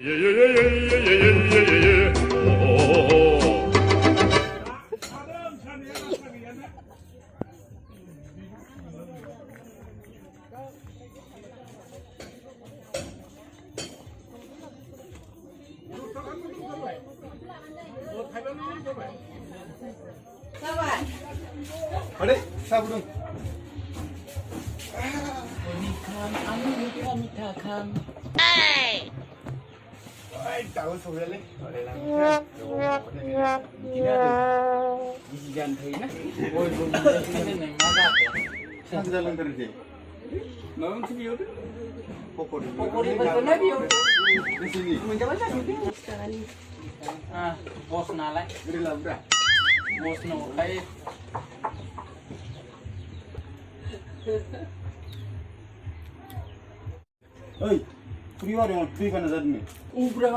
Ada, sabun. Tahu soalnya. Isian thấy nè. Ôi, cái này magak ya. Sang jalan terus deh. Mau video tuh. Pokoknya betul dia. Di sini. Menjalan sekali. Ah, bos nalai. Beri lah udah. Bos nalai. Oi, परिवार में free का नजर में उब्रा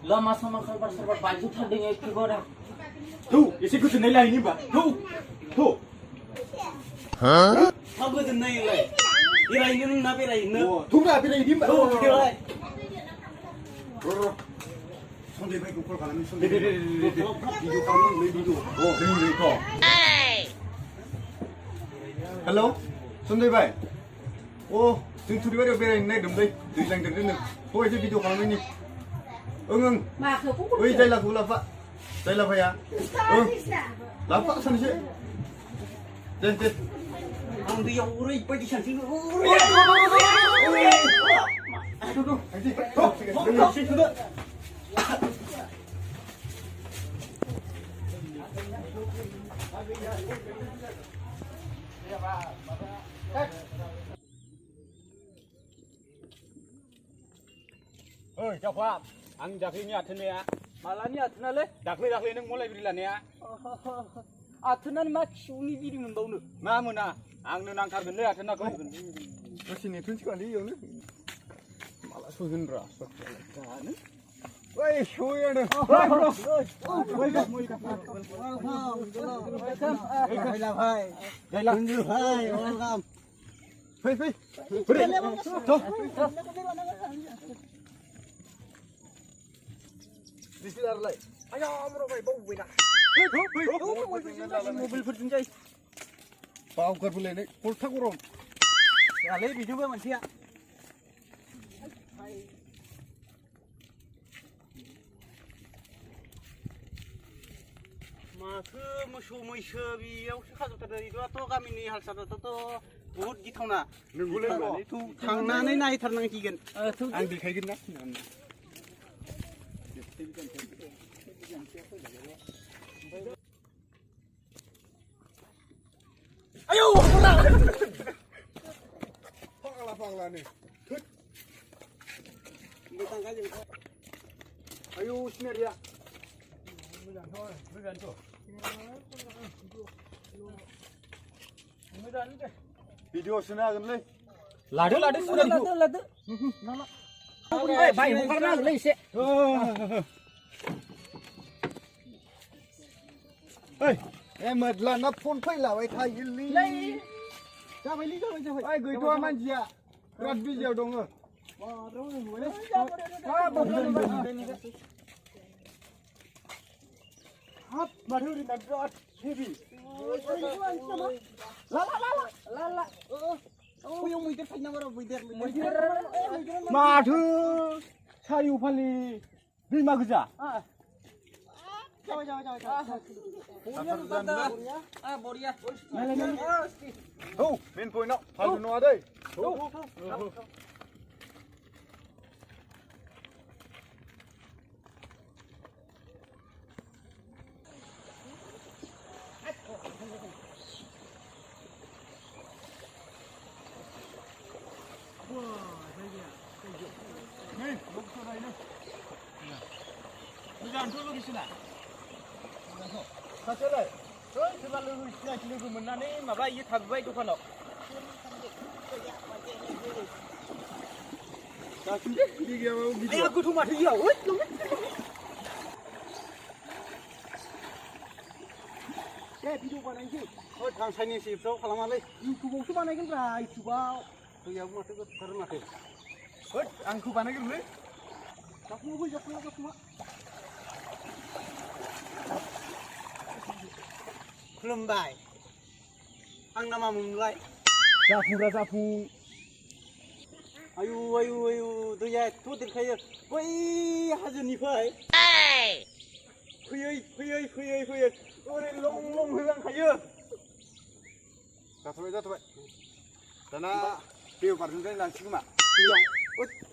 लमा समा खबर server बाजू था देंगे एक गोरा तू इसे कुछ नहीं लाई नहीं बा तू हाँ अब कुछ नहीं लाई ये लाई नहीं ना पे लाई ना तू ना पे लाई नहीं बा क्यों लाई संजय भाई को कॉल करना नहीं संजय वीडियो कॉल में वीडियो नहीं कॉल हेलो संजय भाई ओ जों थुरिबारियाव बेरायनो नागिरदोंमोनलै दैज्लां देरदोंनो थ' एसे भिडिअ खालामनायनि ओं बै जायलाखौ जायलाफाया ओं लाफा सानैसो दे आं दैयाव ओरैबायदि सानसै Oi, Jafar, ang daklinya athnya. मालानि आथोनालै दाख्लै नों मलाय बिरि लानाया आथोनानि मा खिउनि बिरि मोनबावनो मा मोना आंनो नांथारगोनलै आथोनाखौ दसे नेथ'नोसैखालै इयावनो माला सहैगोन रा जानो ओइ सहैयानो Bismillah. Ayo, amro भाई बहु बेना. मबाइल फोरजों जाय. बावगार बोलायनाय खलथा गरम. यालै बिदिबो मोनसेया. माथो मोसौ मैसो बेयावसो खाजोबथारदों इदुआथ' गामिनि हाल-सालाथ' बहुत गिथावना. नोंगौलै थांनानै नायथारनांसिगोन. आं देखायगोन ना. Ayo, Pangla nih. Ayo, sini dia. Video sini akan leh. Ladu sudah ladu. Baik, bukan lagi sih. Hey. Em mệt là nó phun phây là vậy thay cái ly. Ra vậy. Ai gửi cho anh chị ạ. Rát video đúng rồi. Hấp mà thư thì đặt rọt heavy. La. Ôi ông mày cái phanh nào vào vậy đẹp. Mà thư 사유 팔리 빌마 그자. Jangan. Boria. Tuh, main poin nak. Hal no ada. Tuh. Main, bukti dah ini. Jangan dulu di sini. 사실은 저희가 लोगो मोननानै माबा इयो थाबोबाय दखानाव जाखिनदे बिदि गैयाबाबो video आया गोथौ माथो इयाव ओइ दे भिडिअ बानायनोसै ओइ आं चाइनिज एपसआव खालामालै इउटुबावसो बानायगोनब्रा इउटुबाव दैयाबो माथो गोथार माथो ओइ आंखौ बानायग्रोलै खुलुमबाय आं नामा मोनलाय जाफुं आयु आयु आयु दैया एथ' देरखायो बै हाजोनिफ्राय फैयै ओरै लं होलांखायो जाथ'बाय दाना दैयाव बारजुमनानै लांसै खोमा दैयाव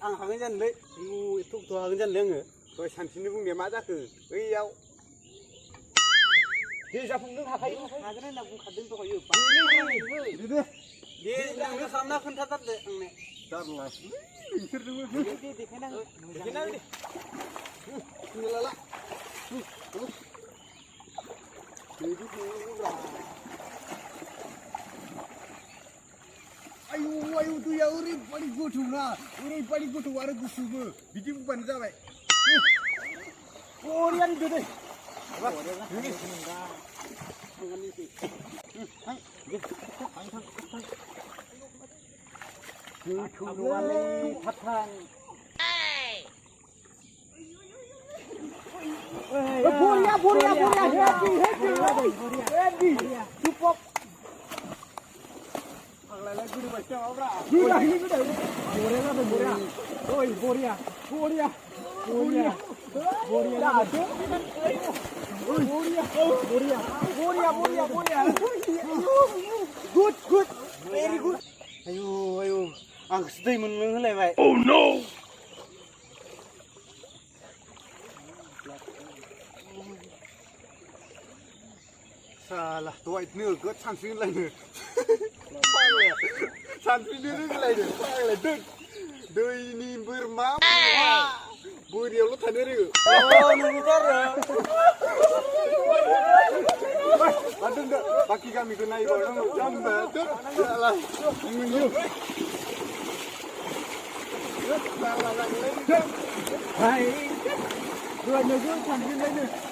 आं हागोन जानोलै आयु एथ' गोथौ हागोन जानोलै आङो दहाय सानसेनि बुंनाया मा जाखो बैयाव दे जाफुंदों हाखायो हागोन होनना बुंखादों दहायो दे नोंनो खालामना खोन्थाथारदो आंनो जारलासोलै नोंसोरजोंबो दे देखायना हो दे लाला आयु दैया ओरैबायदि गोथौना ओरैबायदि गोथौ आरो गुसुबो बिदि बुंबानो जाबाय बरियानि दै गोथौ नङालै थाथां बरिया हेबि सुपर आंलाय गोदोबायसो नामाब्रा बरिया गुड भेरि गुड आयु आंखौसो दै मोनलों होलायबाय साला दहाय नोगोद सानस्रिलायनो सानस्रिनो रोंलायनो फाग्ला दैनि बोरमा बोरियावल' थानो रोङो दोनदो बाखि गामिखौ नायबावनांगौ जाम्बा Hai, rồi người cứ thằng kia lên đi.